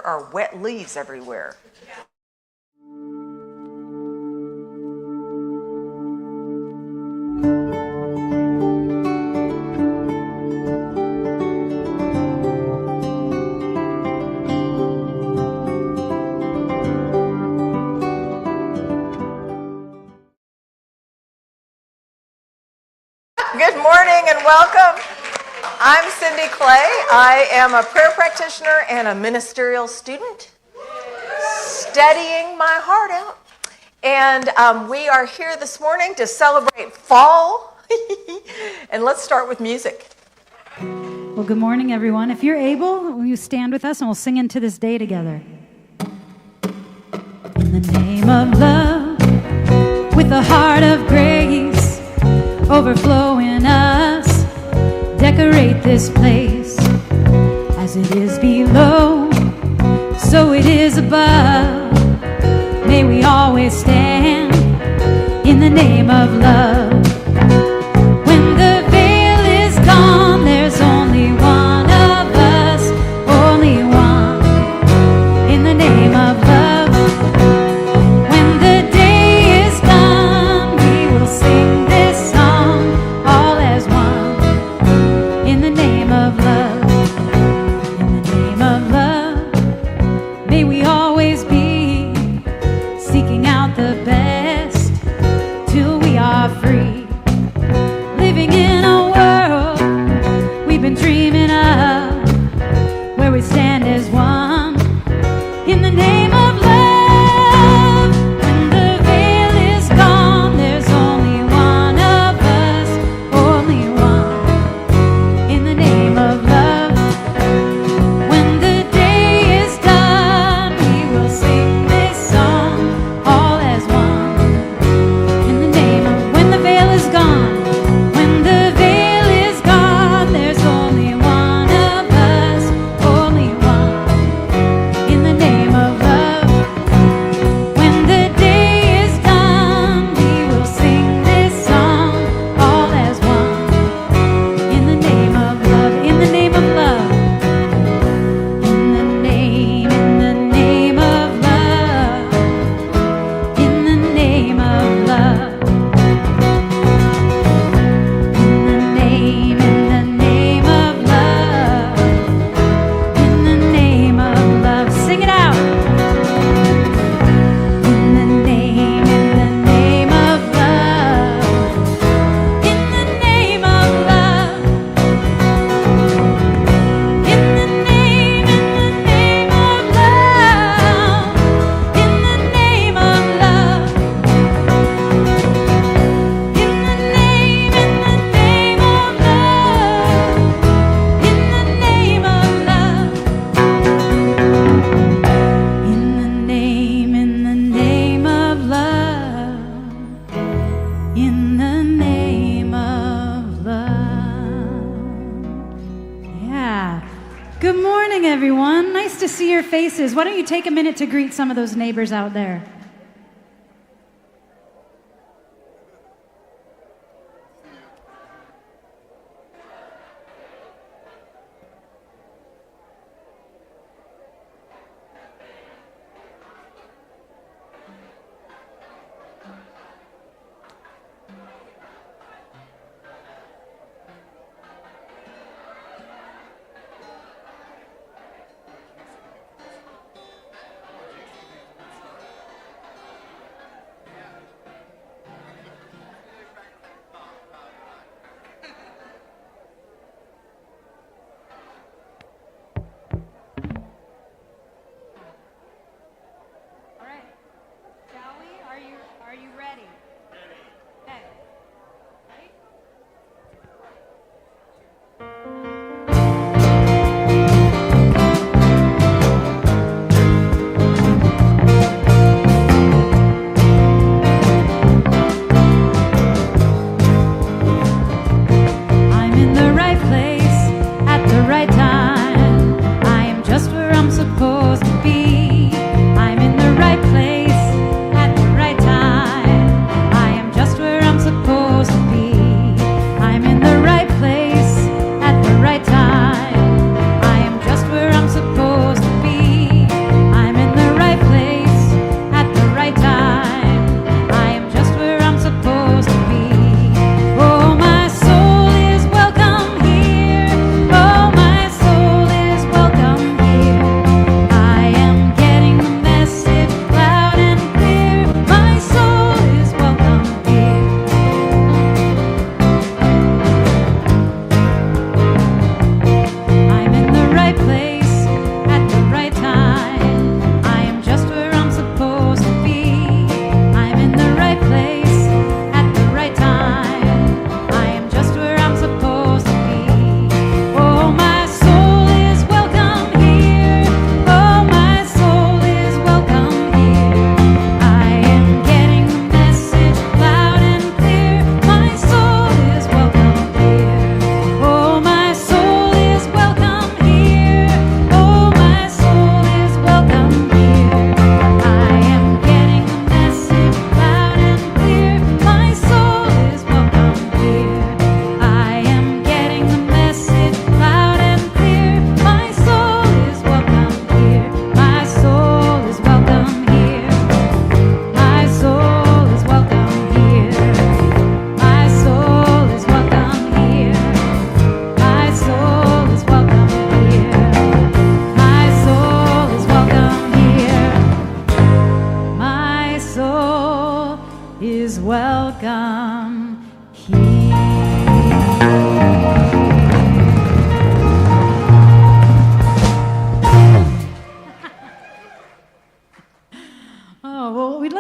are wet leaves everywhere. Good morning and welcome. I'm Cindy Clay. I am a prayer practitioner and a ministerial student, studying my heart out. And we are here this morning to celebrate fall. And let's start with music. Well, good morning, everyone. If you're able, will you stand with us and we'll sing into this day together. In the name of love, with a heart of grace, overflow in us, decorate this place. As it is below, so it is above. May we always stand in the name of love. When the veil is gone, there's only one of us, only one, in the name of love. Why don't you take a minute to greet some of those neighbors out there?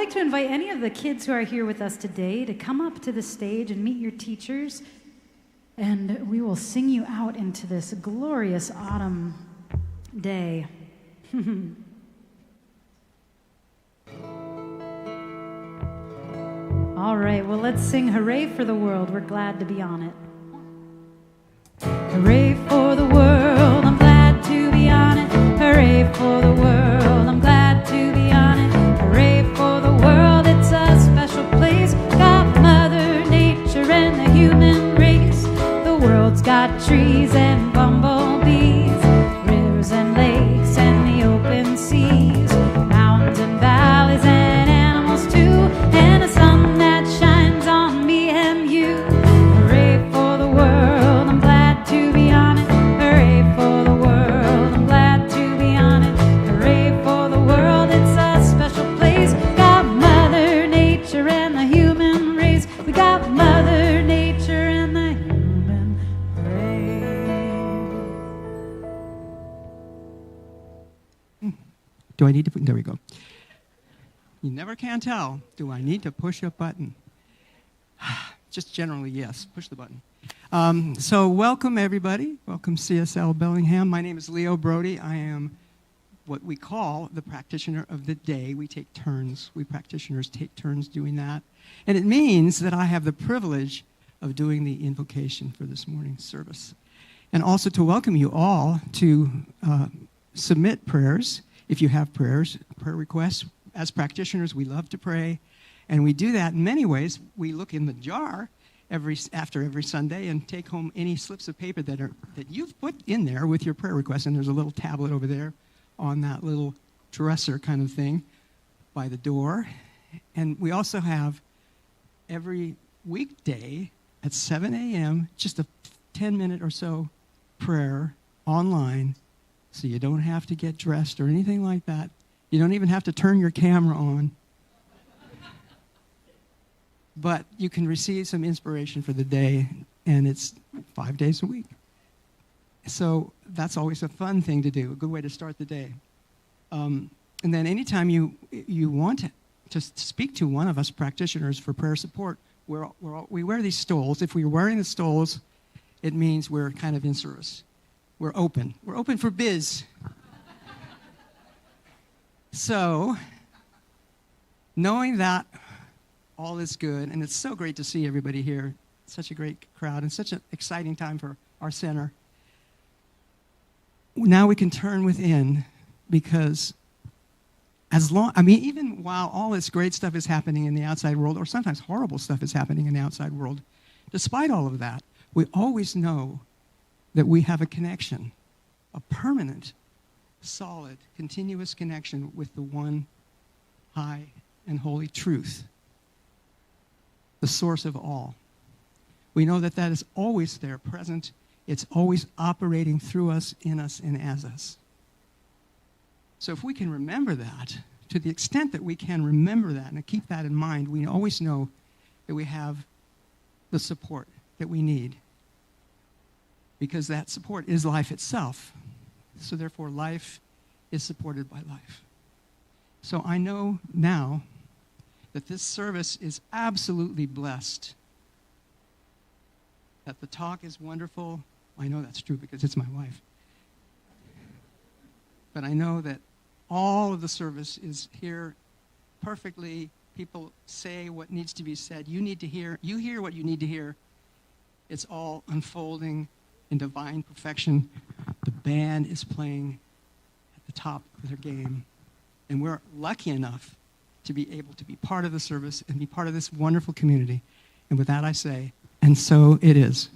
like to invite any of the kids who are here with us today to come up to the stage and meet your teachers, and we will sing you out into this glorious autumn day. All right, well, let's sing Hooray for the World. We're glad to be on it. Hooray for the world, I'm glad to be on it. Hooray for the world, I'm glad to be on it. Hooray for the world, it's a special place. Got Mother Nature and the human race. The world's got trees and bumblebees, rivers and lakes and the open seas, mountains and valleys and animals too, and a sun that shines on me and you. Hooray for the world, I'm glad to be on it. Hooray for the world, I'm glad to be on it. Hooray for the world, it's a special place. Got Mother Nature and the human race. We got Mother Nature and the human race. Do I need to put, there we go. You never can tell. Do I need to push a button? Just generally, yes. Push the button. So welcome, everybody. Welcome, CSL Bellingham. My name is Leo Brody. I am what we call the practitioner of the day. We take turns. We practitioners take turns doing that. And it means that I have the privilege of doing the invocation for this morning's service. And also to welcome you all to submit prayers. If you have prayers, prayer requests. As practitioners, we love to pray. And we do that in many ways. We look in the jar after every Sunday and take home any slips of paper that you've put in there with your prayer requests. And there's a little tablet over there on that little dresser kind of thing by the door. And we also have every weekday at 7 a.m. just a 10-minute or so prayer online, so you don't have to get dressed or anything like that. You don't even have to turn your camera on. But you can receive some inspiration for the day, and it's 5 days a week. So that's always a fun thing to do, a good way to start the day. And then anytime you want to speak to one of us practitioners for prayer support, we wear these stoles. If we're wearing the stoles, it means we're kind of in service. We're open. We're open for biz. So, knowing that all is good, and it's so great to see everybody here, such a great crowd, and such an exciting time for our center. Now we can turn within, because even while all this great stuff is happening in the outside world, or sometimes horrible stuff is happening in the outside world, despite all of that, we always know that we have a connection, a permanent, solid, continuous connection with the one high and holy truth, the source of all. We know that that is always there, present. It's always operating through us, in us, and as us. So if we can remember that, to the extent that we can remember that and keep that in mind, we always know that we have the support that we need, because that support is life itself. So therefore, life is supported by life. So I know now that this service is absolutely blessed, that the talk is wonderful. I know that's true because it's my wife. But I know that all of the service is here perfectly. People say what needs to be said. You hear what you need to hear. It's all unfolding in divine perfection. The band is playing at the top of their game. And we're lucky enough to be able to be part of the service and be part of this wonderful community. And with that I say, and so it is.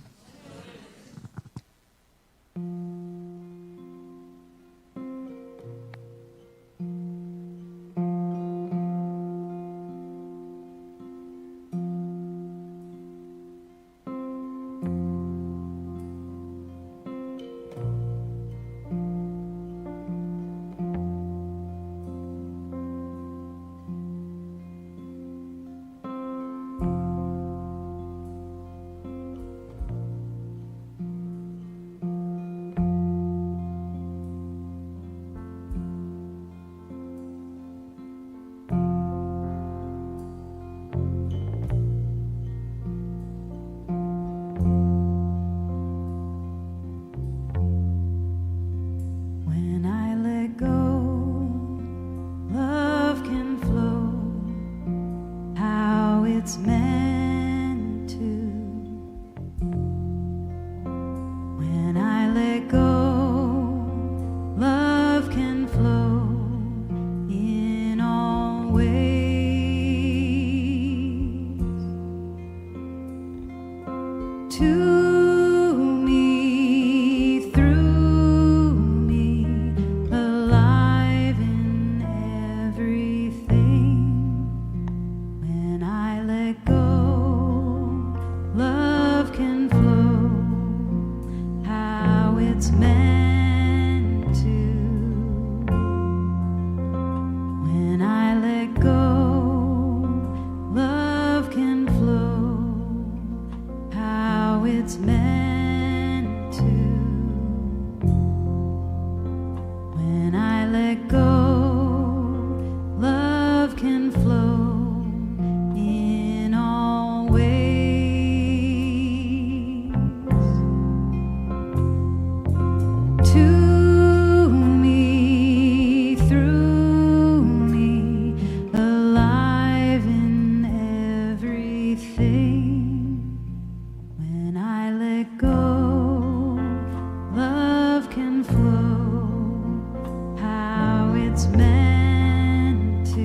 it's meant to.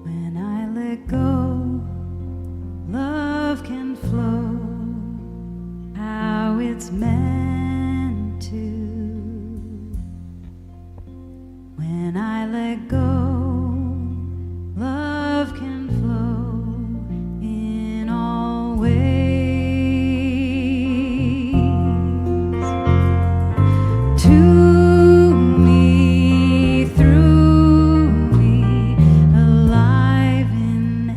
When I let go, love can flow how it's meant to. When I let go, love can flow in all ways to me, through me, alive in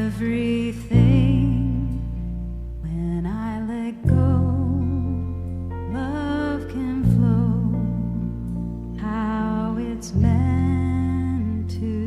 everything. When I let go, love can flow how it's meant to.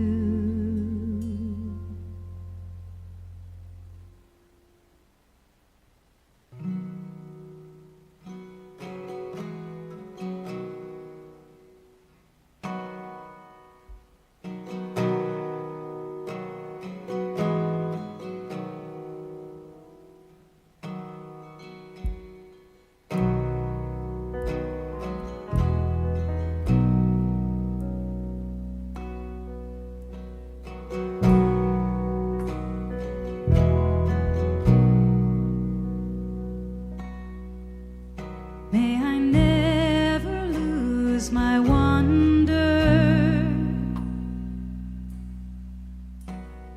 May I never lose my wonder.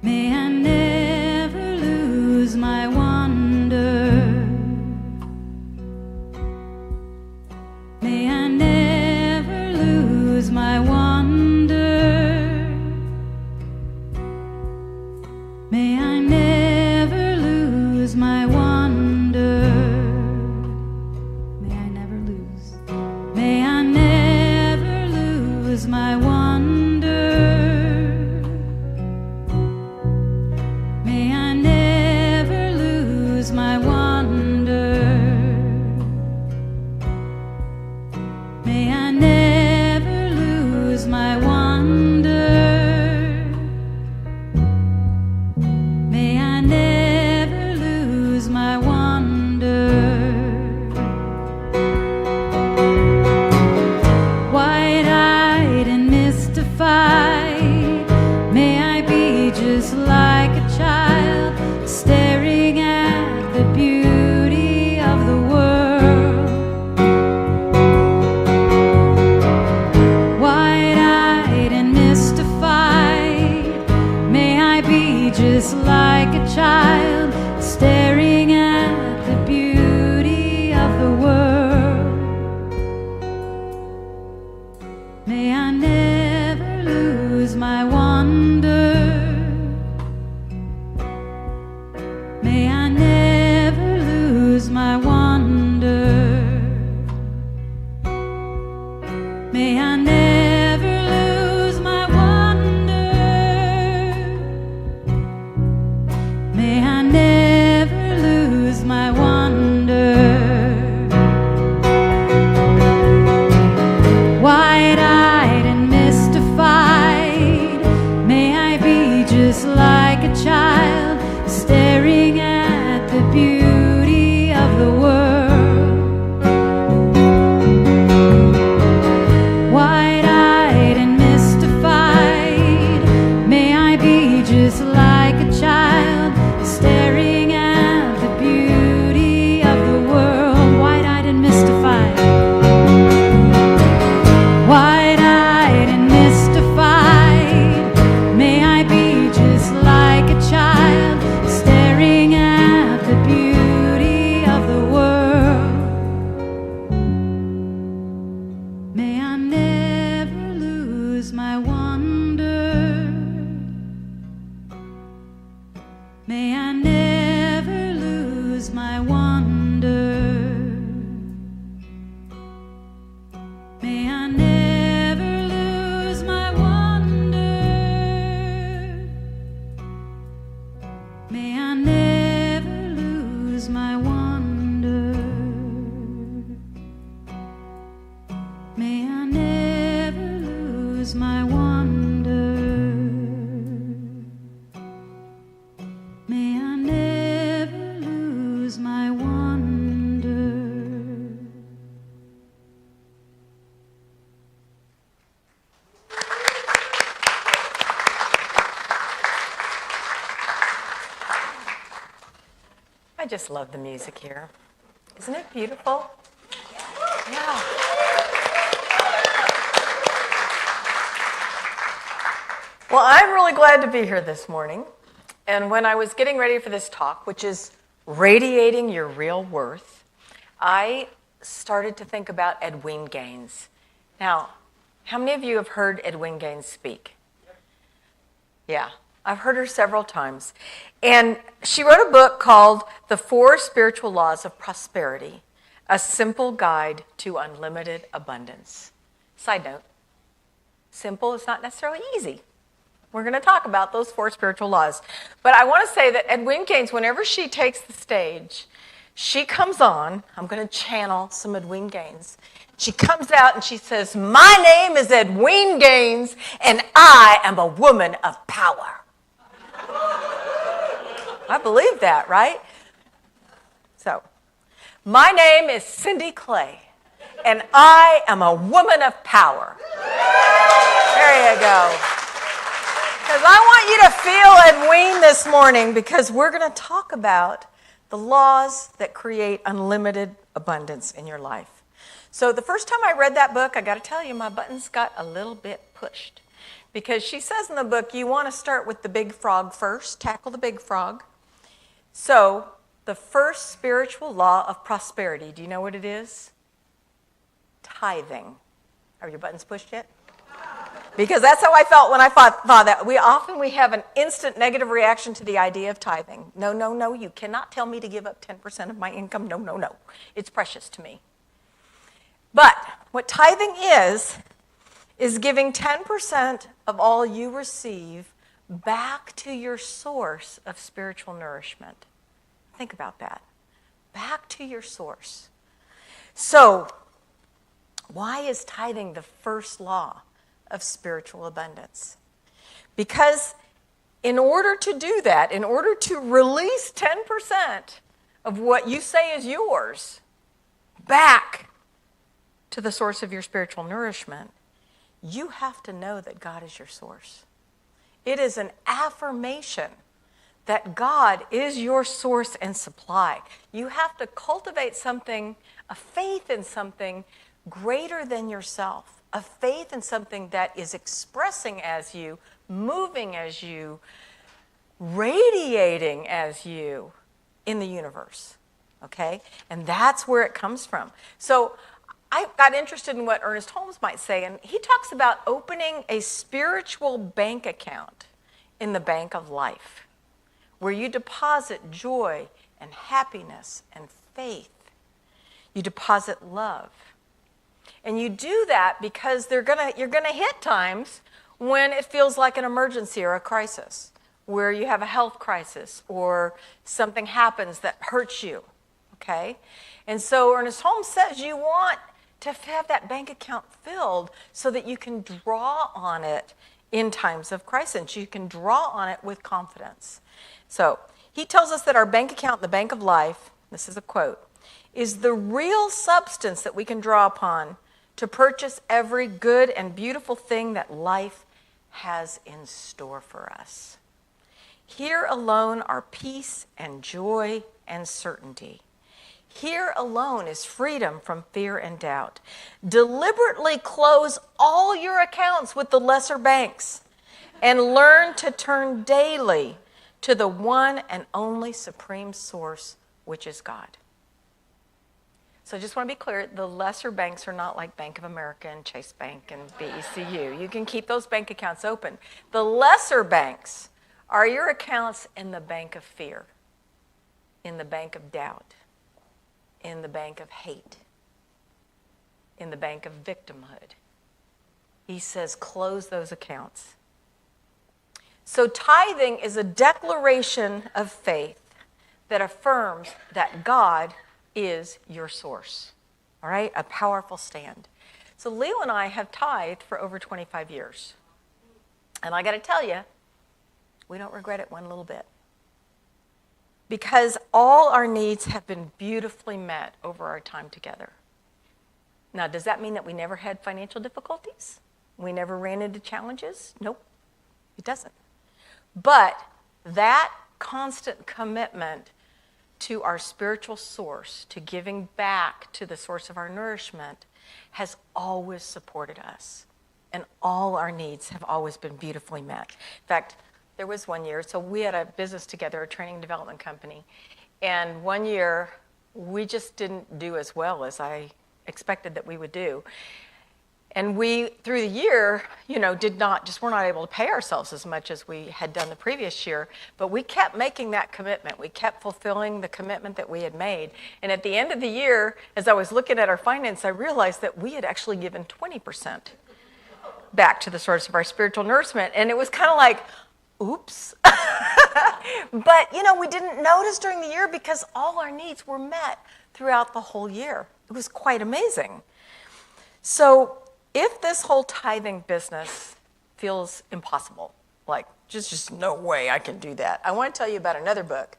May I never lose my wonder. May I never lose my wonder. May I never lose my wonder. May I never lose. May I never lose my wonder. May I never lose my wonder. May I never lose my wonder. May I never lose my wonder. Wide-eyed and mystified, may I be just like a child, staring at the beauty of the world. Wide-eyed and mystified, may I be just like a child, staring at the beauty of the world. May I never lose my wonder. May I never lose my wonder. May I never lose my wonder. May I never lose my wonder. Wide-eyed and mystified, may I be just like a child, staring at the beauty of the world. Wide lose my wonder. May I never lose my wonder. May I never lose my wonder. May I never lose my wonder. May I never lose my wonder. May I never lose my wonder. I just love the music here. Isn't it beautiful? Yeah. Well, I'm really glad to be here this morning. And when I was getting ready for this talk, which is Radiating Your Real Worth, I started to think about Edwene Gaines. Now, how many of you have heard Edwene Gaines speak? Yeah, I've heard her several times. And she wrote a book called The 4 Spiritual Laws of Prosperity, a simple guide to unlimited abundance. Side note, simple is not necessarily easy. We're going to talk about those 4 spiritual laws. But I want to say that Edwene Gaines, whenever she takes the stage, she comes on. I'm going to channel some Edwene Gaines. She comes out and she says, "My name is Edwene Gaines, and I am a woman of power." I believe that, right? So, my name is Cindy Clay, and I am a woman of power. There you go. Because I want you to feel Edwene this morning, because we're going to talk about the laws that create unlimited abundance in your life. So the first time I read that book, I got to tell you, my buttons got a little bit pushed. Because she says in the book, you want to start with the big frog first, tackle the big frog. So the first spiritual law of prosperity, do you know what it is? Tithing. Are your buttons pushed yet? Because that's how I felt when I thought that. We have an instant negative reaction to the idea of tithing. No, no, no, you cannot tell me to give up 10% of my income. No, no, no. It's precious to me. But what tithing is giving 10% of all you receive back to your source of spiritual nourishment. Think about that. Back to your source. So, why is tithing the first law of spiritual abundance? Because in order to do that, in order to release 10% of what you say is yours back to the source of your spiritual nourishment, you have to know that God is your source. It is an affirmation that God is your source and supply. You have to cultivate something, a faith in something greater than yourself, a faith in something that is expressing as you, moving as you, radiating as you in the universe, okay? And that's where it comes from. So I got interested in what Ernest Holmes might say, and he talks about opening a spiritual bank account in the bank of life, where you deposit joy and happiness and faith. You deposit love. And you do that because you're gonna hit times when it feels like an emergency or a crisis, where you have a health crisis or something happens that hurts you, okay? And so Ernest Holmes says you want to have that bank account filled so that you can draw on it in times of crisis. You can draw on it with confidence. So he tells us that our bank account, the bank of life, this is a quote, is the real substance that we can draw upon to purchase every good and beautiful thing that life has in store for us. Here alone are peace and joy and certainty. Here alone is freedom from fear and doubt. Deliberately close all your accounts with the lesser banks and learn to turn daily to the one and only supreme source, which is God. So I just want to be clear, the lesser banks are not like Bank of America and Chase Bank and BECU. You can keep those bank accounts open. The lesser banks are your accounts in the bank of fear, in the bank of doubt, in the bank of hate, in the bank of victimhood. He says, close those accounts. So tithing is a declaration of faith that affirms that God is your source, all right? A powerful stand. So Leo and I have tithed for over 25 years. And I got to tell you, we don't regret it one little bit. Because all our needs have been beautifully met over our time together. Now, does that mean that we never had financial difficulties? We never ran into challenges? Nope, it doesn't. But that constant commitment to our spiritual source, to giving back to the source of our nourishment, has always supported us. And all our needs have always been beautifully met. In fact, there was one year, so we had a business together, a training and development company, and one year we just didn't do as well as I expected that we would do. And we, through the year, were not able to pay ourselves as much as we had done the previous year, but we kept making that commitment. We kept fulfilling the commitment that we had made. And at the end of the year, as I was looking at our finance, I realized that we had actually given 20% back to the source of our spiritual nourishment. And it was kind of like, oops. But, we didn't notice during the year because all our needs were met throughout the whole year. It was quite amazing. So if this whole tithing business feels impossible, like just no way I can do that, I want to tell you about another book.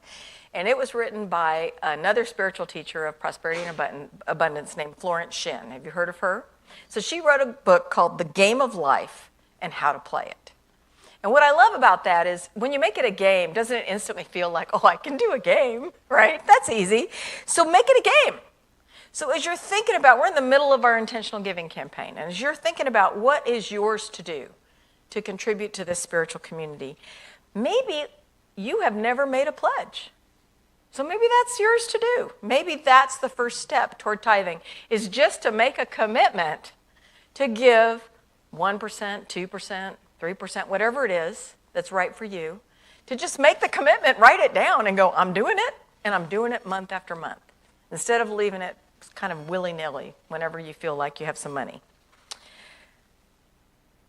And it was written by another spiritual teacher of prosperity and abundance named Florence Shin. Have you heard of her? So she wrote a book called The Game of Life and How to Play It. And what I love about that is when you make it a game, doesn't it instantly feel like, oh, I can do a game, right? That's easy. So make it a game. So as you're thinking about, we're in the middle of our intentional giving campaign, and as you're thinking about what is yours to do to contribute to this spiritual community, maybe you have never made a pledge. So maybe that's yours to do. Maybe that's the first step toward tithing, is just to make a commitment to give 1%, 2%, 3%, whatever it is that's right for you, to just make the commitment, write it down, and go, I'm doing it, and I'm doing it month after month, instead of leaving it kind of willy-nilly whenever you feel like you have some money.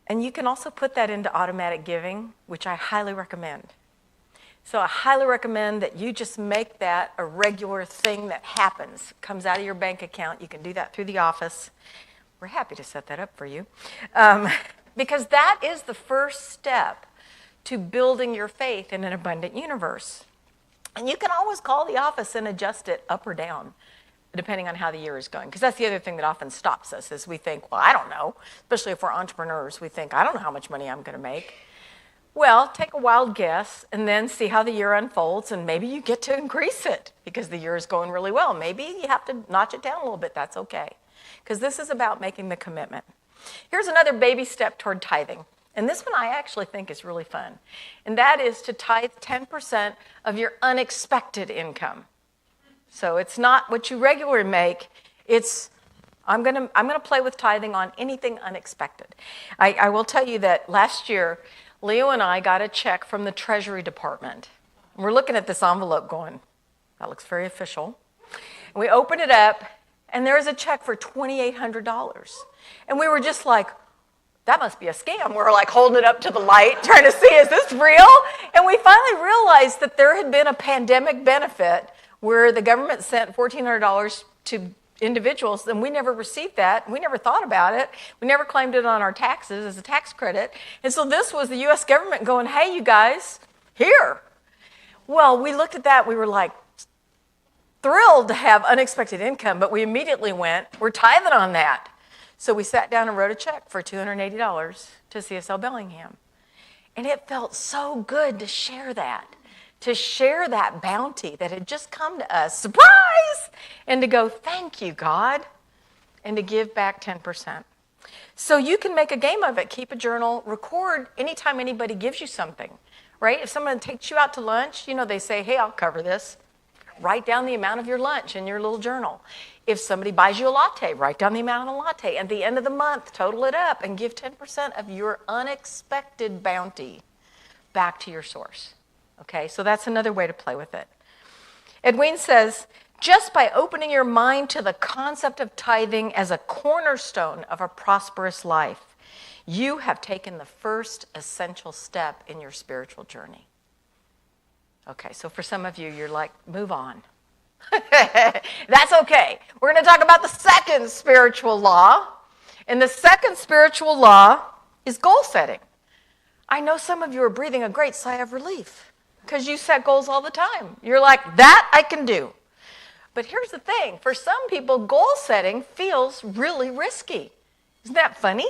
And you can also put that into automatic giving, which I highly recommend. So I highly recommend that you just make that a regular thing that happens, comes out of your bank account. You can do that through the office. We're happy to set that up for you. Because that is the first step to building your faith in an abundant universe. And you can always call the office and adjust it up or down, depending on how the year is going. Because that's the other thing that often stops us, is we think, well, I don't know. Especially if we're entrepreneurs, we think, I don't know how much money I'm going to make. Well, take a wild guess and then see how the year unfolds, and maybe you get to increase it because the year is going really well. Maybe you have to notch it down a little bit. That's okay. Because this is about making the commitment. Here's another baby step toward tithing. And this one I actually think is really fun. And that is to tithe 10% of your unexpected income. So it's not what you regularly make. It's, I'm gonna play with tithing on anything unexpected. I will tell you that last year, Leo and I got a check from the Treasury Department. And we're looking at this envelope going, that looks very official. And we opened it up, and there was a check for $2,800. And we were just like, that must be a scam. We're like holding it up to the light, trying to see, is this real? And we finally realized that there had been a pandemic benefit where the government sent $1,400 to individuals, and we never received that. We never thought about it. We never claimed it on our taxes as a tax credit. And so this was the U.S. government going, hey, you guys, here. Well, we looked at that. We were like thrilled to have unexpected income, but we immediately went, we're tithing on that. So we sat down and wrote a check for $280 to CSL Bellingham. And it felt so good to share that bounty that had just come to us, surprise, and to go, thank you, God, and to give back 10%. So you can make a game of it, keep a journal, record anytime anybody gives you something, right? If someone takes you out to lunch, they say, hey, I'll cover this. Write down the amount of your lunch in your little journal. If somebody buys you a latte, write down the amount of the latte. At the end of the month, total it up and give 10% of your unexpected bounty back to your source. Okay, so that's another way to play with it. Edwene says, just by opening your mind to the concept of tithing as a cornerstone of a prosperous life, you have taken the first essential step in your spiritual journey. Okay, so for some of you, you're like, move on. That's okay. We're going to talk about the second spiritual law. And the second spiritual law is goal setting. I know some of you are breathing a great sigh of relief because you set goals all the time. You're like, that I can do. But here's the thing. For some people, goal setting feels really risky. Isn't that funny?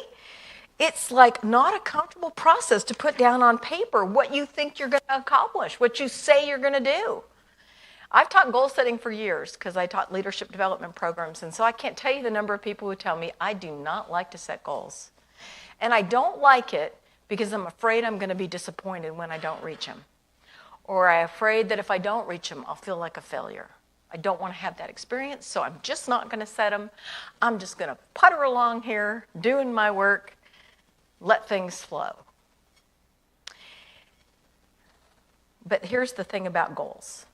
It's like not a comfortable process to put down on paper what you think you're going to accomplish, what you say you're going to do. I've taught goal setting for years because I taught leadership development programs, and so I can't tell you the number of people who tell me, I do not like to set goals. And I don't like it because I'm afraid I'm going to be disappointed when I don't reach them. Or I'm afraid that if I don't reach them, I'll feel like a failure. I don't want to have that experience, so I'm just not going to set them. I'm just going to putter along here, doing my work, let things flow. But here's the thing about goals.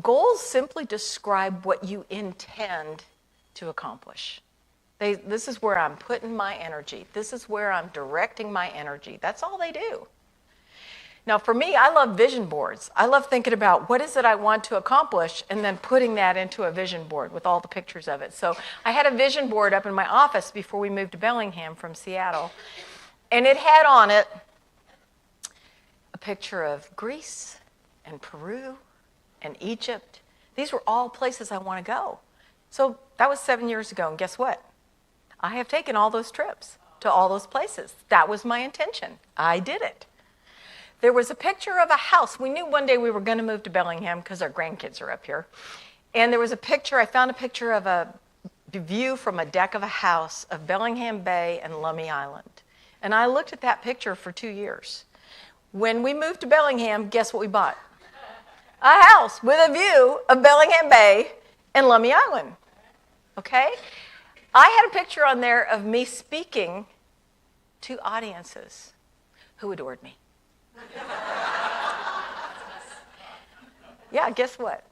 Goals simply describe what you intend to accomplish. This is where I'm putting my energy. This is where I'm directing my energy. That's all they do. Now, for me, I love vision boards. I love thinking about what is it I want to accomplish and then putting that into a vision board with all the pictures of it. So I had a vision board up in my office before we moved to Bellingham from Seattle. And it had on it a picture of Greece and Peru and Egypt. These were all places I want to go. So that was 7 years ago, and guess what? I have taken all those trips to all those places. That was my intention. I did it. There was a picture of a house. We knew one day we were going to move to Bellingham because our grandkids are up here. And there was a picture, I found a picture of a view from a deck of a house of Bellingham Bay and Lummi Island. And I looked at that picture for 2 years. When we moved to Bellingham, guess what we bought? A house with a view of Bellingham Bay and Lummi Island. Okay? I had a picture on there of me speaking to audiences who adored me. Yeah, guess what?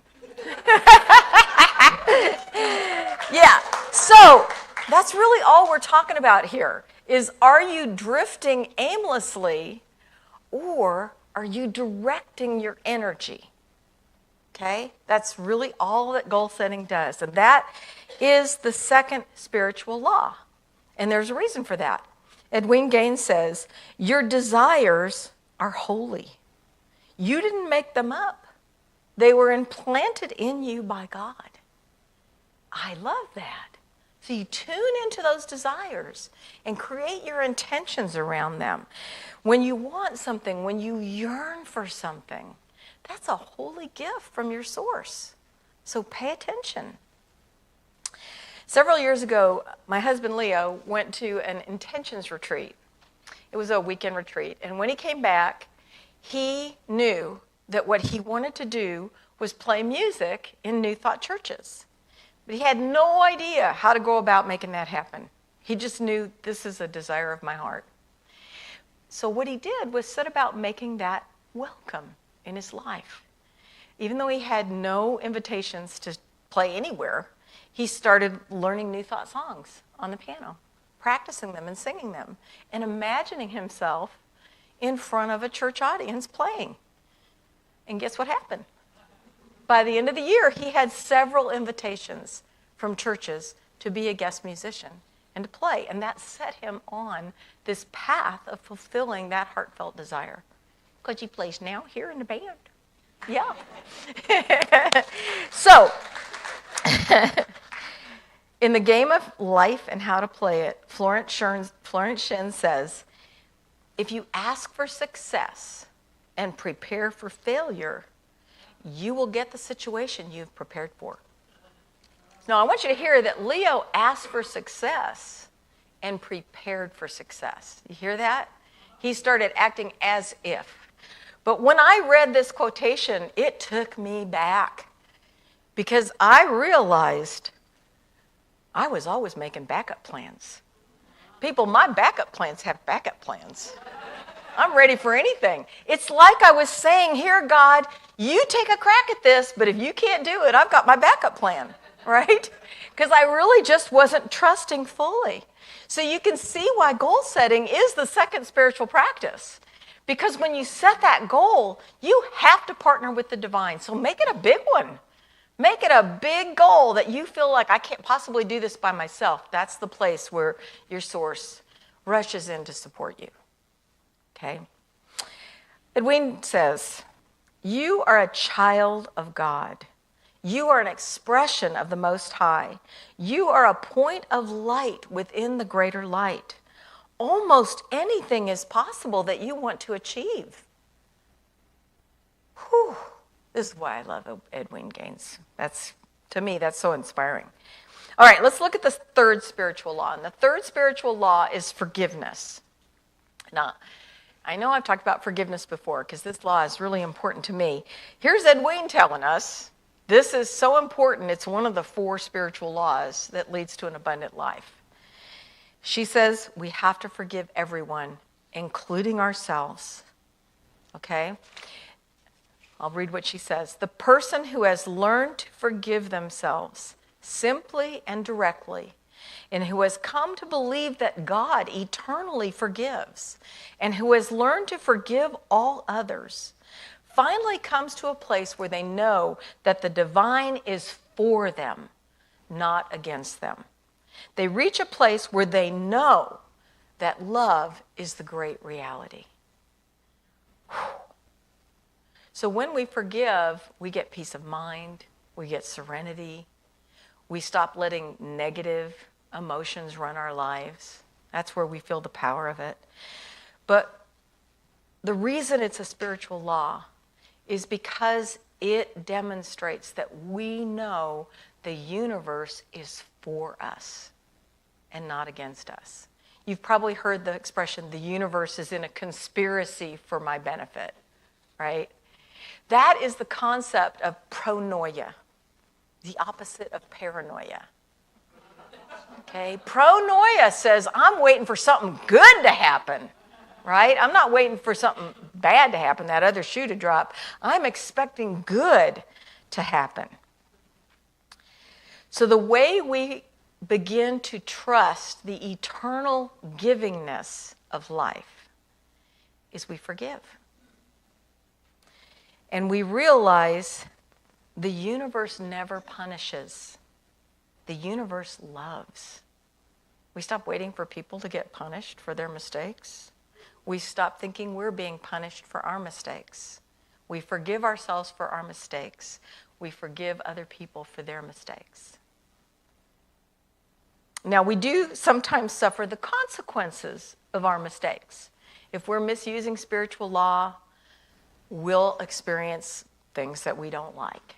Yeah, so that's really all we're talking about here is, are you drifting aimlessly or are you directing your energy? Okay, that's really all that goal setting does. And that is the second spiritual law. And there's a reason for that. Edwene Gaines says, your desires are holy. You didn't make them up. They were implanted in you by God. I love that. So you tune into those desires and create your intentions around them. When you want something, when you yearn for something, that's a holy gift from your source. So pay attention. Several years ago, my husband Leo went to an intentions retreat. It was a weekend retreat. And when he came back, he knew that what he wanted to do was play music in New Thought churches. But he had no idea how to go about making that happen. He just knew this is a desire of my heart. So what he did was set about making that welcome in his life. Even though he had no invitations to play anywhere, he started learning New Thought songs on the piano, practicing them and singing them, and imagining himself in front of a church audience playing. And guess what happened? By the end of the year, he had several invitations from churches to be a guest musician and to play. And that set him on this path of fulfilling that heartfelt desire. Because he plays now here in the band. Yeah. So, in the game of life and how to play it, Florence Shen says, if you ask for success and prepare for failure, you will get the situation you've prepared for. Now, I want you to hear that Leo asked for success and prepared for success. You hear that? He started acting as if. But when I read this quotation, it took me back because I realized I was always making backup plans. People, my backup plans have backup plans. I'm ready for anything. It's like I was saying, here, God, you take a crack at this, but if you can't do it, I've got my backup plan, right? Because I really just wasn't trusting fully. So you can see why goal setting is the second spiritual practice. Because when you set that goal, you have to partner with the divine. So make it a big one. Make it a big goal that you feel like I can't possibly do this by myself. That's the place where your source rushes in to support you. Okay? Edwin says, you are a child of God. You are an expression of the Most High. You are a point of light within the greater light. Almost anything is possible that you want to achieve. Whew. This is why I love Edwin Gaines. To me, that's so inspiring. All right, let's look at the third spiritual law. And the third spiritual law is forgiveness. Now, I know I've talked about forgiveness before because this law is really important to me. Here's Edwin telling us this is so important. It's one of the 4 spiritual laws that leads to an abundant life. She says we have to forgive everyone, including ourselves. Okay? I'll read what she says. The person who has learned to forgive themselves simply and directly, and who has come to believe that God eternally forgives, and who has learned to forgive all others, finally comes to a place where they know that the divine is for them, not against them. They reach a place where they know that love is the great reality. So when we forgive, we get peace of mind, we get serenity, we stop letting negative emotions run our lives. That's where we feel the power of it. But the reason it's a spiritual law is because it demonstrates that we know the universe is for us and not against us. You've probably heard the expression, the universe is in a conspiracy for my benefit, right? That is the concept of pronoia, the opposite of paranoia. Okay, pronoia says I'm waiting for something good to happen, right? I'm not waiting for something bad to happen, that other shoe to drop. I'm expecting good to happen. So the way we begin to trust the eternal givingness of life is we forgive. And we realize the universe never punishes. The universe loves. We stop waiting for people to get punished for their mistakes. We stop thinking we're being punished for our mistakes. We forgive ourselves for our mistakes. We forgive other people for their mistakes. Now, we do sometimes suffer the consequences of our mistakes. If we're misusing spiritual law, we'll experience things that we don't like.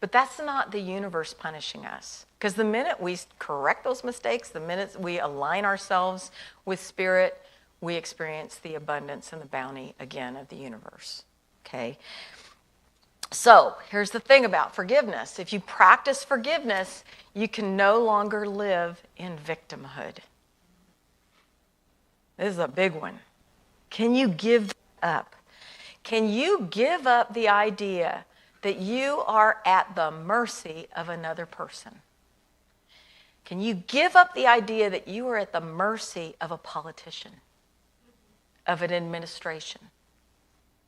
But that's not the universe punishing us. Because the minute we correct those mistakes, the minute we align ourselves with spirit, we experience the abundance and the bounty again of the universe. Okay? So, here's the thing about forgiveness. If you practice forgiveness, you can no longer live in victimhood. This is a big one. Can you give up? Can you give up the idea that you are at the mercy of another person? Can you give up the idea that you are at the mercy of a politician, of an administration,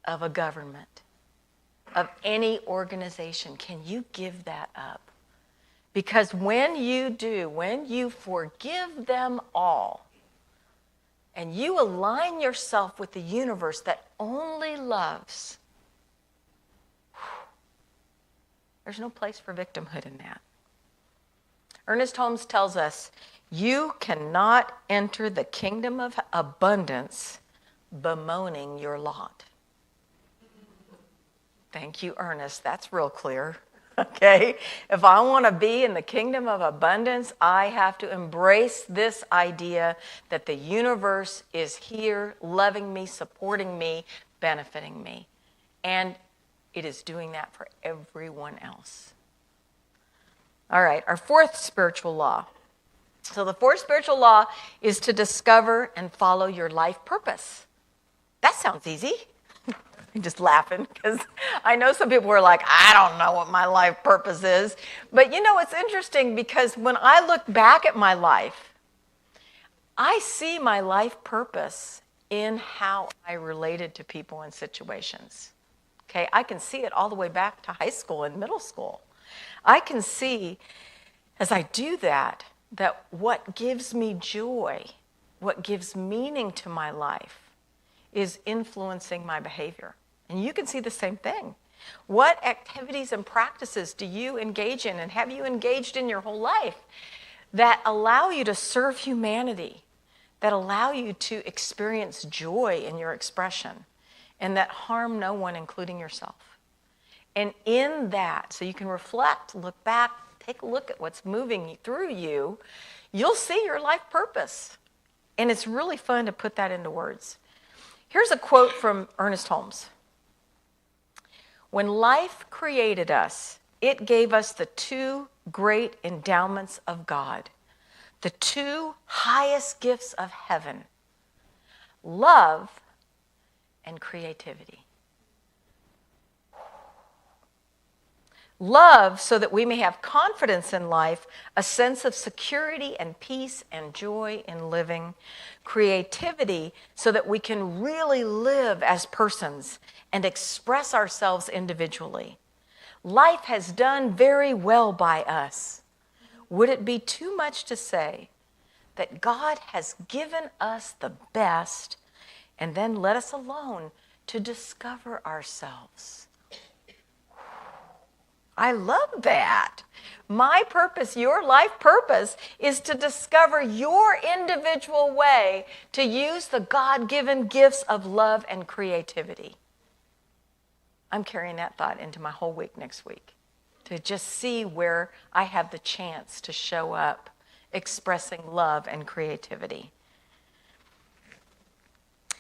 of a government, of any organization? Can you give that up? Because when you do, when you forgive them all, and you align yourself with the universe that only loves, there's no place for victimhood in that. Ernest Holmes tells us, you cannot enter the kingdom of abundance bemoaning your lot. Thank you, Ernest. That's real clear. Okay? If I want to be in the kingdom of abundance, I have to embrace this idea that the universe is here, loving me, supporting me, benefiting me. And it is doing that for everyone else. All right, our fourth spiritual law. So the fourth spiritual law is to discover and follow your life purpose. That sounds easy. I'm just laughing because I know some people were like, I don't know what my life purpose is. But you know, it's interesting because when I look back at my life, I see my life purpose in how I related to people and situations. Okay, I can see it all the way back to high school and middle school. I can see, as I do that what gives me joy, what gives meaning to my life, is influencing my behavior. And you can see the same thing. What activities and practices do you engage in, and have you engaged in your whole life, that allow you to serve humanity, that allow you to experience joy in your expression, and that harm no one, including yourself? And in that, so you can reflect, look back, take a look at what's moving through you, you'll see your life purpose. And it's really fun to put that into words. Here's a quote from Ernest Holmes. When life created us, it gave us the two great endowments of God, the two highest gifts of heaven, love and creativity. Love, so that we may have confidence in life, a sense of security and peace and joy in living. Creativity, so that we can really live as persons and express ourselves individually. Life has done very well by us. Would it be too much to say that God has given us the best and then let us alone to discover ourselves? I love that. My purpose, your life purpose, is to discover your individual way to use the God-given gifts of love and creativity. I'm carrying that thought into my whole week next week, to just see where I have the chance to show up expressing love and creativity.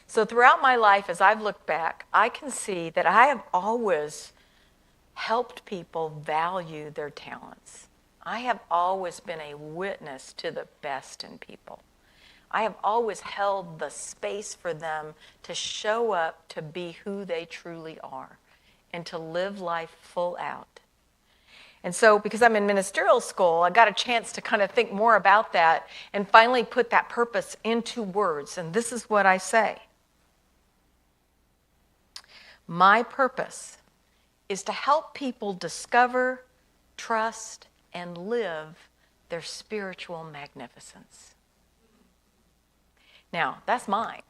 So throughout my life, as I've looked back, I can see that I have always helped people value their talents. I have always been a witness to the best in people. I have always held the space for them to show up to be who they truly are and to live life full out. And so, because I'm in ministerial school, I got a chance to kind of think more about that and finally put that purpose into words. And this is what I say. My purpose is to help people discover, trust, and live their spiritual magnificence. Now, that's mine.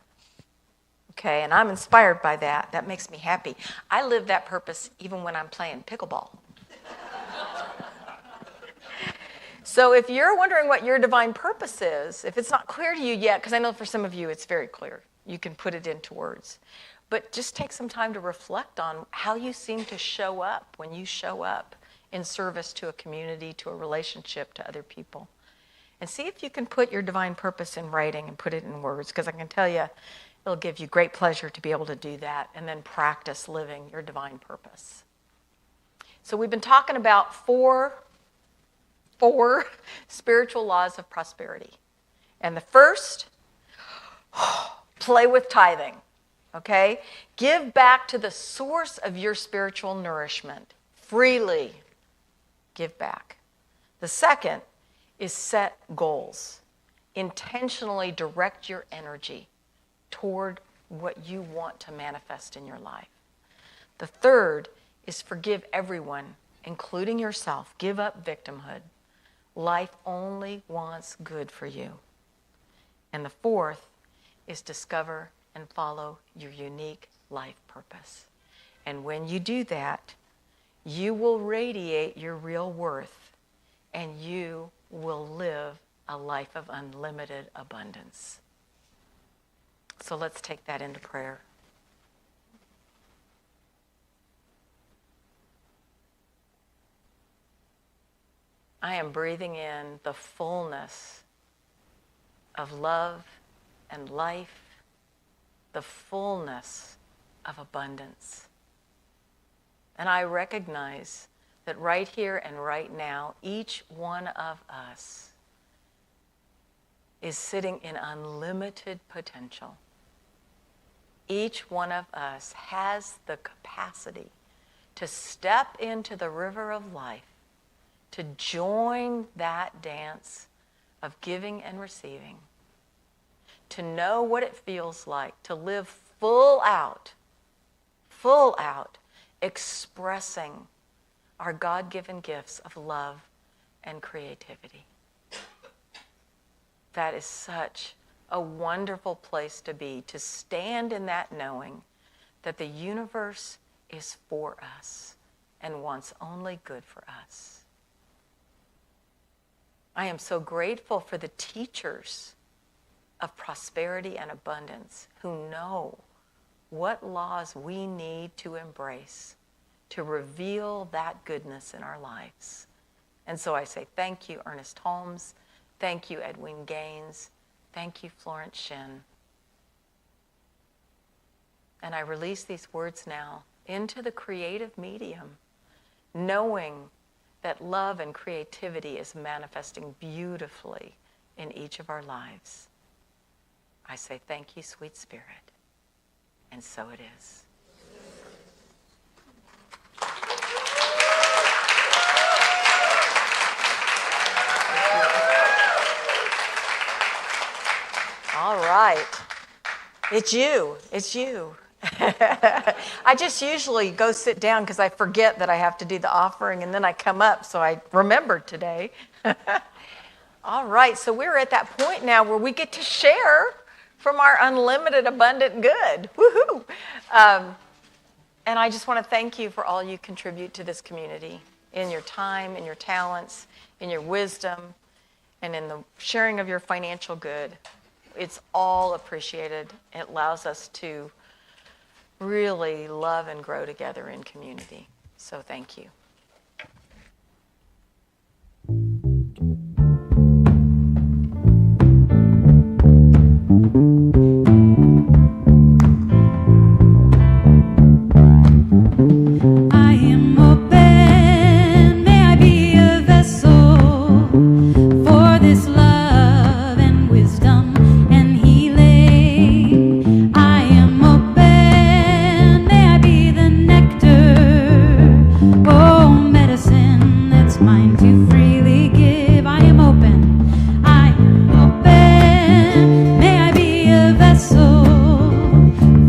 Okay, and I'm inspired by that. That makes me happy. I live that purpose even when I'm playing pickleball. So if you're wondering what your divine purpose is, if it's not clear to you yet, because I know for some of you it's very clear, you can put it into words. But just take some time to reflect on how you seem to show up when you show up in service to a community, to a relationship, to other people. And see if you can put your divine purpose in writing and put it in words, because I can tell you it'll give you great pleasure to be able to do that and then practice living your divine purpose. So we've been talking about four spiritual laws of prosperity. And the first, play with tithing. Okay? Give back to the source of your spiritual nourishment. Freely give back. The second is set goals. Intentionally direct your energy toward what you want to manifest in your life. The third is forgive everyone, including yourself. Give up victimhood. Life only wants good for you. And the fourth is discover and follow your unique life purpose. And when you do that, you will radiate your real worth and you will live a life of unlimited abundance. So let's take that into prayer. I am breathing in the fullness of love and life, the fullness of abundance. And I recognize that right here and right now, each one of us is sitting in unlimited potential. Each one of us has the capacity to step into the river of life, to join that dance of giving and receiving, to know what it feels like to live full out, expressing our God-given gifts of love and creativity. That is such a wonderful place to be, to stand in that knowing that the universe is for us and wants only good for us. I am so grateful for the teachers of prosperity and abundance who know what laws we need to embrace to reveal that goodness in our lives. And so I say thank you, Ernest Holmes. Thank you, Edwin Gaines. Thank you, Florence Shin. And I release these words now into the creative medium, knowing that love and creativity is manifesting beautifully in each of our lives. I say thank you, sweet spirit. And so it is. All right. It's you. It's you. I just usually go sit down because I forget that I have to do the offering, and then I come up, so I remembered today. All right, so we're at that point now where we get to share from our unlimited, abundant good. Woohoo! And I just want to thank you for all you contribute to this community in your time, in your talents, in your wisdom, and in the sharing of your financial good. It's all appreciated. It allows us to really love and grow together in community. So thank you. I am open, may I be a vessel for this love and wisdom and healing. I am open, may I be the nectar, oh medicine that's mine to freely give. I am open, may I be a vessel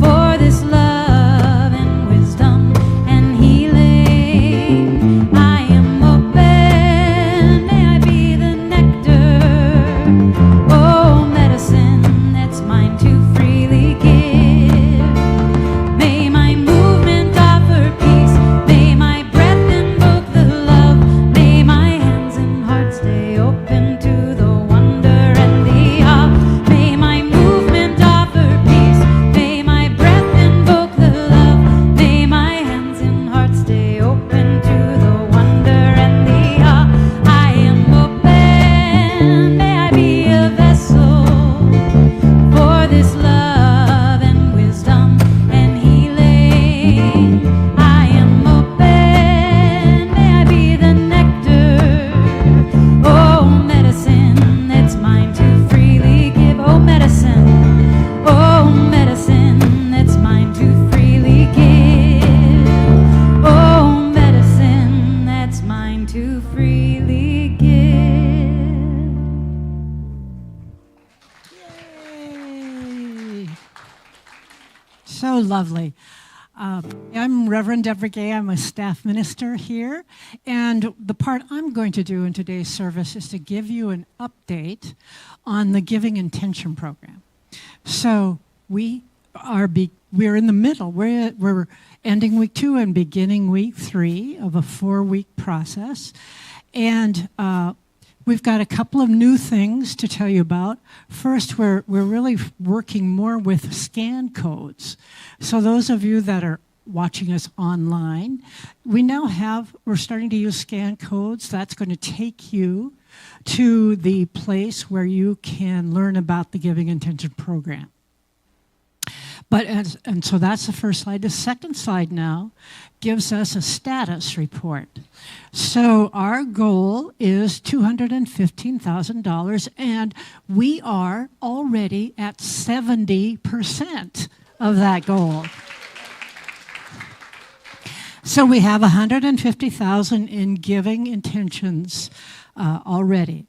for this love and wisdom and healing. I am open, may I be the nectar, oh medicine that's mine to freely give. May my movement offer peace, may my breath invoke the love, may my hands and heart stay open to the wonder and the awe. May my movement offer peace, may my breath invoke the love, may my hands and heart stay open to the wonder and the awe. I am open, may I be a vessel for this love and wisdom and healing. I am open, may I be the nectar, oh medicine that's mine to freely give. Oh medicine that's mine to freely give. Oh medicine that's mine to freely give. Yay. So lovely. I'm Reverend Deborah Gay. I'm a staff minister here. And the part I'm going to do in today's service is to give you an update on the Giving Intention program. So we're in the middle. We're ending week 2 and beginning week 3 of a 4-week process. And we've got a couple of new things to tell you about. First, we're really working more with scan codes. So those of you that are watching us online, we're starting to use scan codes. That's going to take you to the place where you can learn about the Giving Intention program. And so that's the first slide. The second slide now gives us a status report. So our goal is $215,000, and we are already at 70% of that goal. So we have $150,000 in giving intentions already.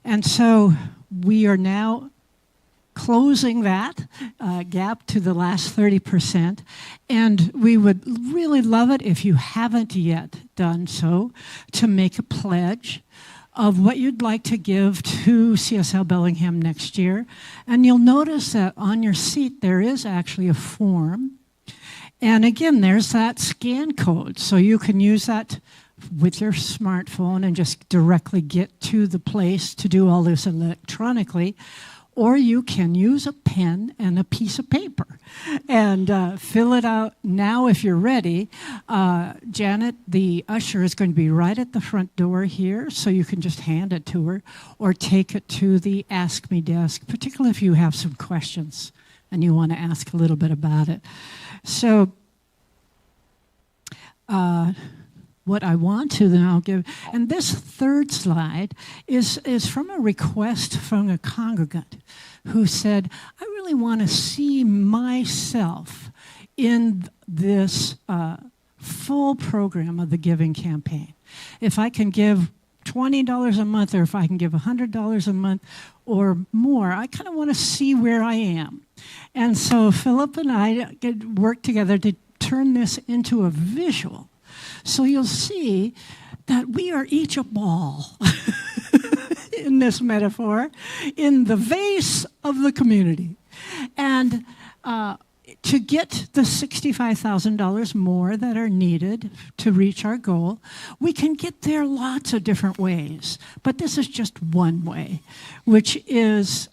And so we are now closing that gap to the last 30%. And we would really love it if you haven't yet done so to make a pledge of what you'd like to give to CSL Bellingham next year. And you'll notice that on your seat there is actually a form. And again, there's that scan code. So you can use that with your smartphone and just directly get to the place to do all this electronically. Or you can use a pen and a piece of paper and fill it out now if you're ready. Janet, the usher, is going to be right at the front door here, so you can just hand it to her or take it to the Ask Me desk, particularly if you have some questions and you want to ask a little bit about it. So what I want to now give, and this third slide is from a request from a congregant who said, I really want to see myself in this full program of the giving campaign. If I can give $20 a month, or if I can give $100 a month or more, I kind of want to see where I am. And so Philip and I worked together to turn this into a visual. So you'll see that we are each a ball in this metaphor, in the vase of the community. And to get the $65,000 more that are needed to reach our goal, we can get there lots of different ways. But this is just one way, which is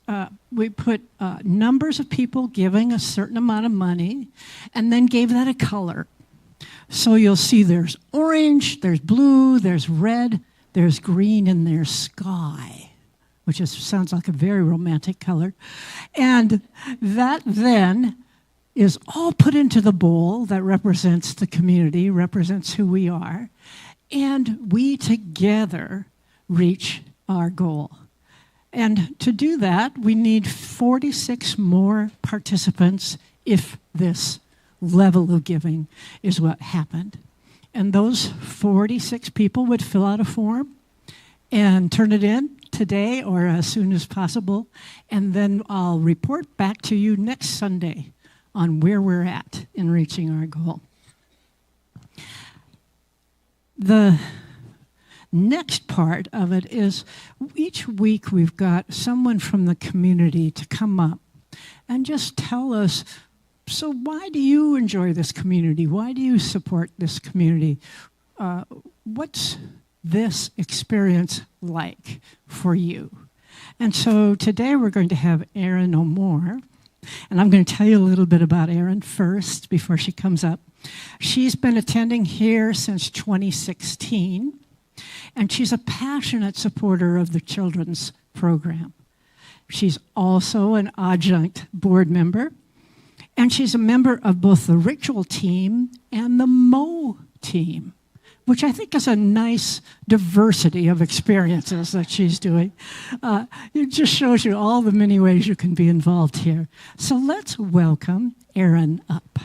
we put numbers of people giving a certain amount of money and then gave that a color. So you'll see there's orange, there's blue, there's red, there's green, and there's sky, which sounds like a very romantic color. And that then is all put into the bowl that represents the community, represents who we are, and we together reach our goal. And to do that, we need 46 more participants if this level of giving is what happened. And those 46 people would fill out a form and turn it in today or as soon as possible. And then I'll report back to you next Sunday on where we're at in reaching our goal. The next part of it is each week we've got someone from the community to come up and just tell us, so why do you enjoy this community? Why do you support this community? What's this experience like for you? And so today we're going to have Erin O'More. And I'm going to tell you a little bit about Erin first before she comes up. She's been attending here since 2016. And she's a passionate supporter of the children's program. She's also an adjunct board member. And she's a member of both the ritual team and the Mo team, which I think is a nice diversity of experiences that she's doing. It just shows you all the many ways you can be involved here. So let's welcome Erin up.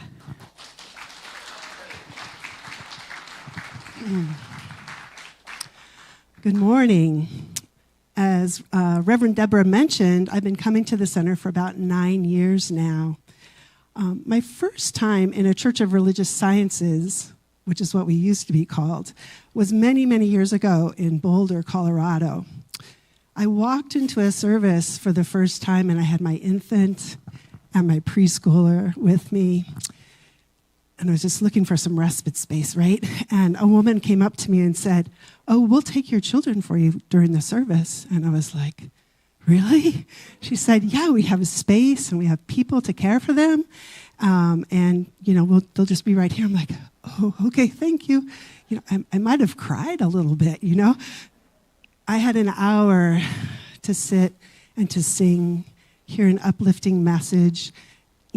Good morning. As Reverend Deborah mentioned, I've been coming to the center for about 9 years now. My first time in a Church of Religious Sciences, which is what we used to be called, was many, many years ago in Boulder, Colorado. I walked into a service for the first time and I had my infant and my preschooler with me. And I was just looking for some respite space, right? And a woman came up to me and said, "Oh, we'll take your children for you during the service." And I was like, "Really?" She said, "Yeah, we have a space and we have people to care for them. And, they'll just be right here." I'm like, "Oh, okay, thank you." I might have cried a little bit, I had an hour to sit and to sing, hear an uplifting message,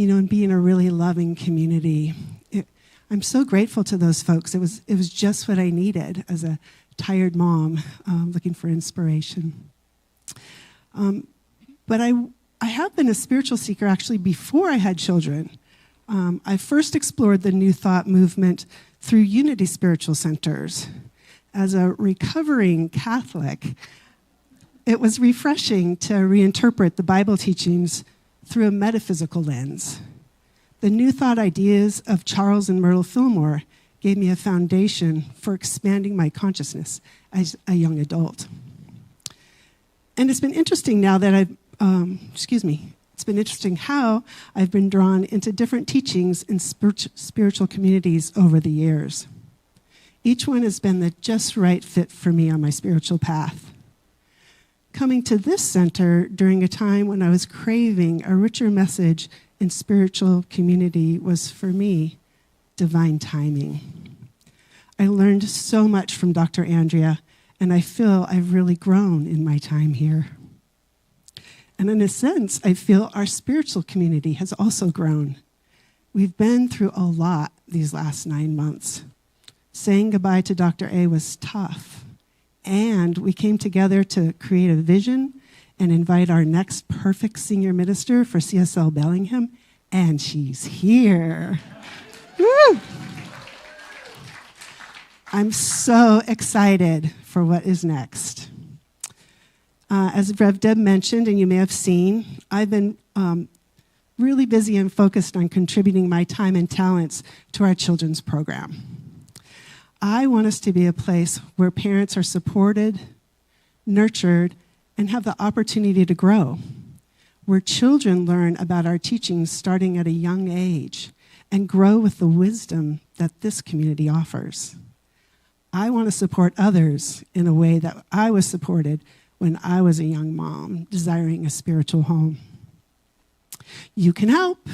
and being a really loving community. I'm so grateful to those folks. It was just what I needed as a tired mom looking for inspiration. But I have been a spiritual seeker actually before I had children. I first explored the New Thought movement through Unity Spiritual Centers. As a recovering Catholic, it was refreshing to reinterpret the Bible teachings through a metaphysical lens. The New Thought ideas of Charles and Myrtle Fillmore gave me a foundation for expanding my consciousness as a young adult. And it's been interesting now that it's been interesting how I've been drawn into different teachings in spiritual communities over the years. Each one has been the just right fit for me on my spiritual path. Coming to this center during a time when I was craving a richer message in spiritual community was, for me, divine timing. I learned so much from Dr. Andrea, and I feel I've really grown in my time here. And in a sense, I feel our spiritual community has also grown. We've been through a lot these last 9 months. Saying goodbye to Dr. A was tough. And we came together to create a vision and invite our next perfect senior minister for CSL Bellingham, and she's here. Woo! I'm so excited for what is next. As Rev Deb mentioned, and you may have seen, I've been really busy and focused on contributing my time and talents to our children's program. I want us to be a place where parents are supported, nurtured, and have the opportunity to grow, where children learn about our teachings starting at a young age and grow with the wisdom that this community offers. I want to support others in a way that I was supported when I was a young mom desiring a spiritual home. You can help.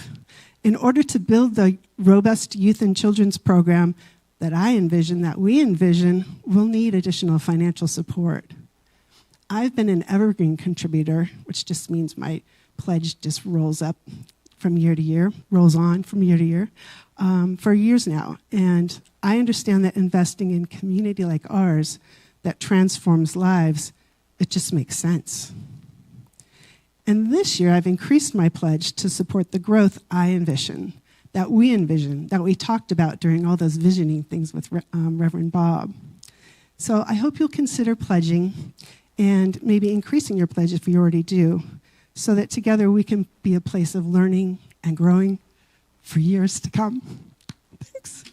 In order to build the robust youth and children's program that we envision, we'll need additional financial support. I've been an evergreen contributor, which just means my pledge just rolls on from year to year, for years now. And I understand that investing in community like ours that transforms lives, it just makes sense. And this year, I've increased my pledge to support the growth I envision, that we talked about during all those visioning things with Reverend Bob. So I hope you'll consider pledging and maybe increasing your pledge if you already do, so that together we can be a place of learning and growing for years to come. Thanks.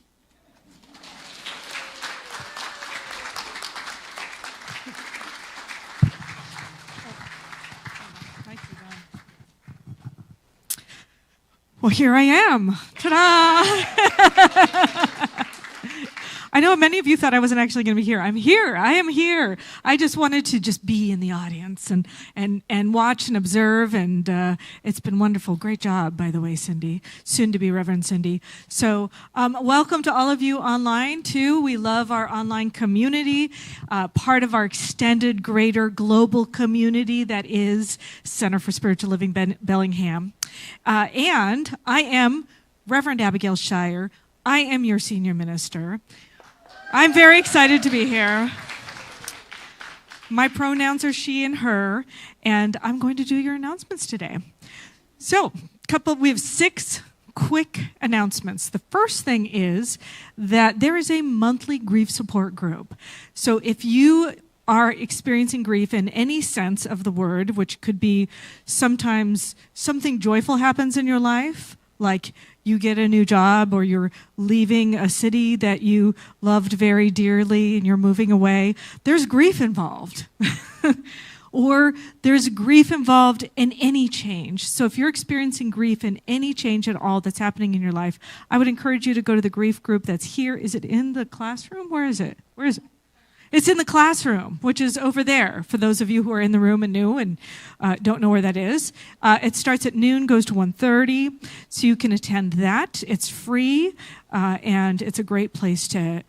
Well, here I am. Ta-da! I know many of you thought I wasn't actually going to be here. I'm here. I am here. I just wanted to just be in the audience and watch and observe, and it's been wonderful. Great job, by the way, Cindy. Soon to be Reverend Cindy. So welcome to all of you online, too. We love our online community, part of our extended, greater global community that is Center for Spiritual Living Bellingham. And I am Reverend Abigail Shire. I am your senior minister. I'm very excited to be here. My pronouns are she and her, and I'm going to do your announcements today. So, we have 6 quick announcements. The first thing is that there is a monthly grief support group. So if you are experiencing grief in any sense of the word, which could be sometimes something joyful happens in your life, like you get a new job or you're leaving a city that you loved very dearly and you're moving away, there's grief involved. Or there's grief involved in any change. So if you're experiencing grief in any change at all that's happening in your life, I would encourage you to go to the grief group that's here. Is it in the classroom? Where is it? It's in the classroom, which is over there, for those of you who are in the room and new and don't know where that is. It starts at noon, goes to 1:30, so you can attend that. It's free, and it's a great place to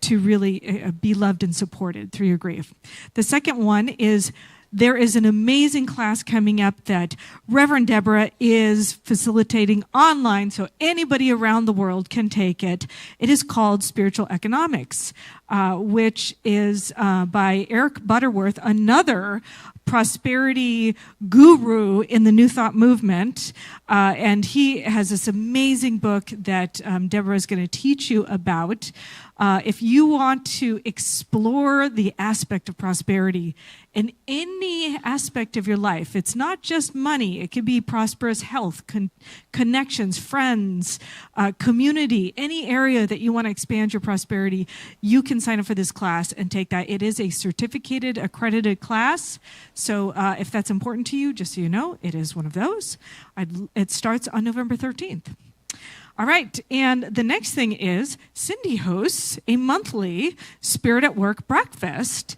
really be loved and supported through your grief. The second one is there is an amazing class coming up that Reverend Deborah is facilitating online so anybody around the world can take it. It is called Spiritual Economics, which is by Eric Butterworth, another prosperity guru in the New Thought movement. And he has this amazing book that Deborah is going to teach you about. If you want to explore the aspect of prosperity in any aspect of your life, it's not just money. It could be prosperous health, connections, friends, community, any area that you want to expand your prosperity, you can sign up for this class and take that. It is a certificated, accredited class. So if that's important to you, just so you know, it is one of those. It starts on November 13th. All right, and the next thing is Cindy hosts a monthly Spirit at Work breakfast,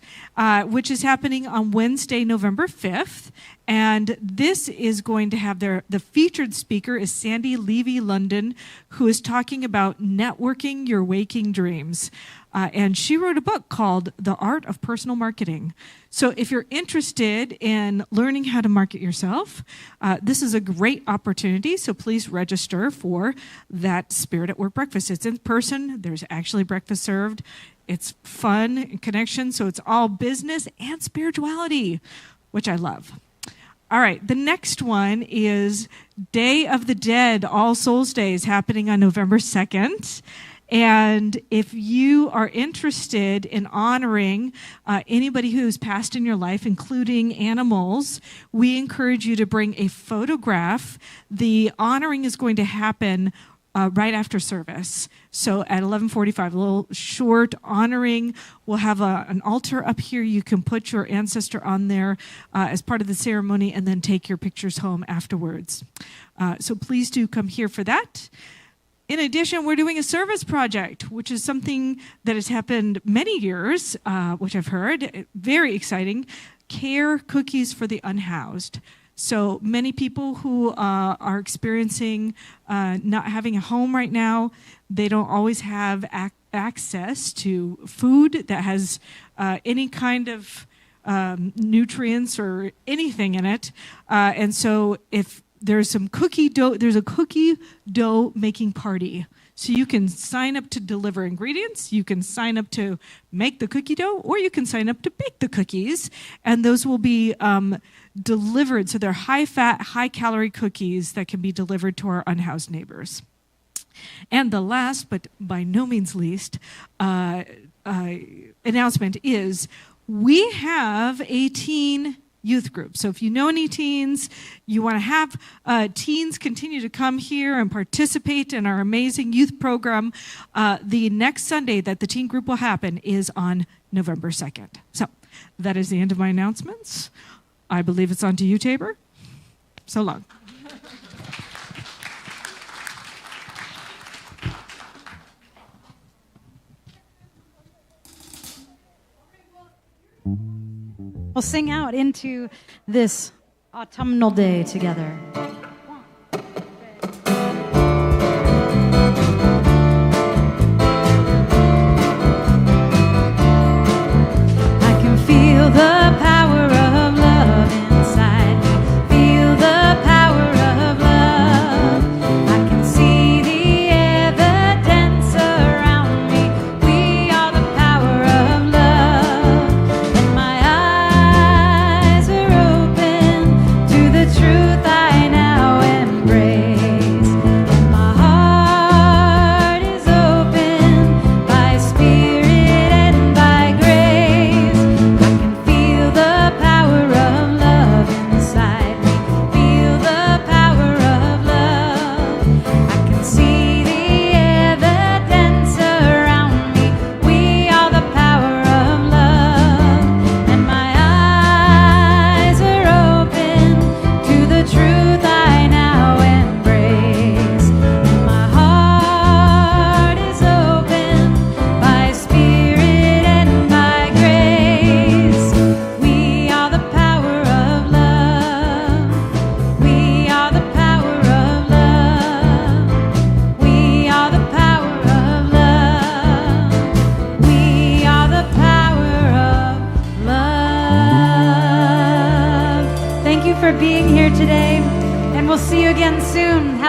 which is happening on Wednesday, November 5th. And this is going to have the featured speaker is Sandy Levy-London, who is talking about networking your waking dreams. And she wrote a book called The Art of Personal Marketing. So if you're interested in learning how to market yourself, this is a great opportunity. So please register for that Spirit at Work breakfast. It's in person. There's actually breakfast served. It's fun and connection. So it's all business and spirituality, which I love. All right, the next one is Day of the Dead, All Souls Day is happening on November 2nd. And if you are interested in honoring anybody who's passed in your life, including animals, we encourage you to bring a photograph. The honoring is going to happen right after service. So at 11:45, a little short honoring. We'll have an altar up here. You can put your ancestor on there as part of the ceremony and then take your pictures home afterwards. So please do come here for that. In addition, we're doing a service project, which is something that has happened many years, which I've heard. Very exciting. Care cookies for the unhoused. So many people who are experiencing not having a home right now, they don't always have access to food that has any kind of nutrients or anything in it. And so if there's some cookie dough, there's a cookie dough making party. So you can sign up to deliver ingredients, you can sign up to make the cookie dough, or you can sign up to bake the cookies, and those will be delivered. So they're high-fat, high-calorie cookies that can be delivered to our unhoused neighbors. And the last, but by no means least, announcement is we have a teen youth group. So if you know any teens, you want to have teens continue to come here and participate in our amazing youth program, the next Sunday that the teen group will happen is on November 2nd. So that is the end of my announcements. I believe it's on to you, Tabor. So long. We'll sing out into this autumnal day together. I can feel the power of love inside me. Feel the power of love. I can see the evidence around me. We are the power of love. And my eyes are open to the truth I now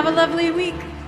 Have a lovely week.